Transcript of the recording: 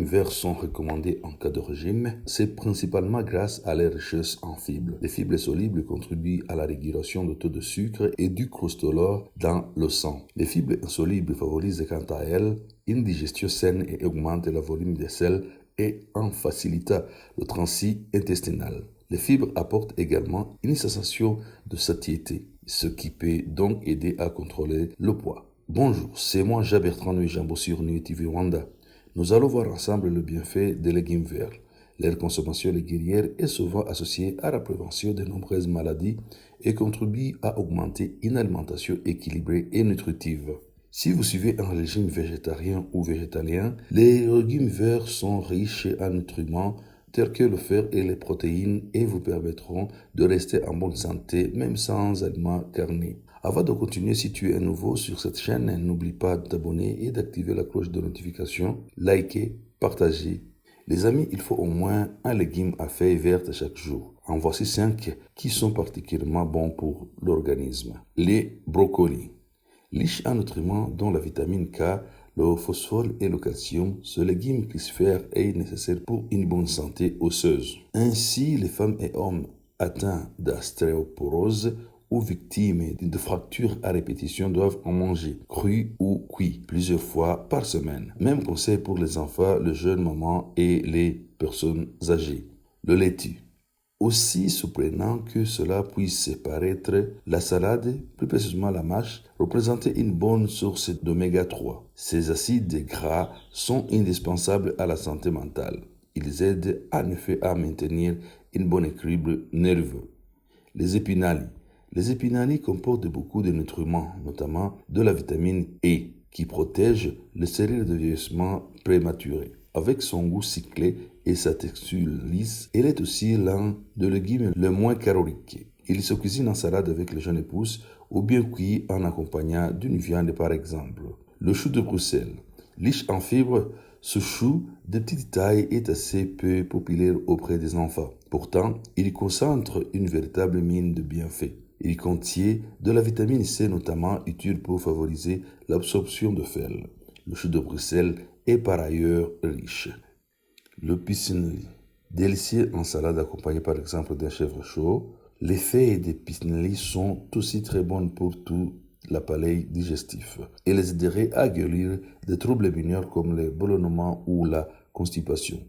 verts sont recommandés en cas de régime, c'est principalement grâce à leur richesse en fibres. Les fibres solubles contribuent à la régulation du taux de sucre et du cholestérol dans le sang. Les fibres insolubles favorisent quant à elles une digestion saine et augmentent le volume des selles et en facilitant le transit intestinal. Les fibres apportent également une sensation de satiété, ce qui peut donc aider à contrôler le poids. Bonjour, c'est moi Jean-Bertrand Nuijambo sur Nuit TV Rwanda. Nous allons voir ensemble le bienfait des légumes verts. Leur consommation régulière est souvent associée à la prévention de nombreuses maladies et contribue à augmenter une alimentation équilibrée et nutritive. Si vous suivez un régime végétarien ou végétalien, les légumes verts sont riches en nutriments tels que le fer et les protéines et vous permettront de rester en bonne santé même sans aliments carnés. Avant de continuer, si tu es nouveau sur cette chaîne, n'oublie pas de t'abonner et d'activer la cloche de notification, liker, partager. Les amis, il faut au moins un légume à feuilles vertes chaque jour. En voici 5 qui sont particulièrement bons pour l'organisme. Les brocolis. Riche en nutriments dont la vitamine K, le phosphore et le calcium, ce légume crucifère est nécessaire pour une bonne santé osseuse. Ainsi, les femmes et hommes atteints d'ostéoporose ou victimes de fractures à répétition doivent en manger, cru ou cuit, plusieurs fois par semaine. Même conseil pour les enfants, les jeunes mamans et les personnes âgées. Le laitue. Aussi surprenant que cela puisse paraître, la salade, plus précisément la mâche, représentait une bonne source d'oméga 3. Ces acides gras sont indispensables à la santé mentale. Ils aident en effet à maintenir un bon équilibre nerveux. Les épinards. Les épinards comportent beaucoup de nutriments, notamment de la vitamine E, qui protège le cellules de vieillissement prématuré. Avec son goût cyclé et sa texture lisse, elle est aussi l'un des légumes le moins caloriques. Il se cuisine en salade avec les jeunes pousses ou bien cuit en accompagnant d'une viande par exemple. Le chou de Bruxelles. Riche en fibres, ce chou de petite taille est assez peu populaire auprès des enfants. Pourtant, il concentre une véritable mine de bienfaits. Il contient de la vitamine C notamment utile pour favoriser l'absorption de fer. Le chou de Bruxelles est par ailleurs riche. Le pissenlit. Délicieux en salade accompagné par exemple d'un chèvre chaud. Les feuilles des pissenlits sont aussi très bonnes pour tout l'appareil digestif et les aideraient à guérir des troubles mineurs comme les ballonnements ou la constipation.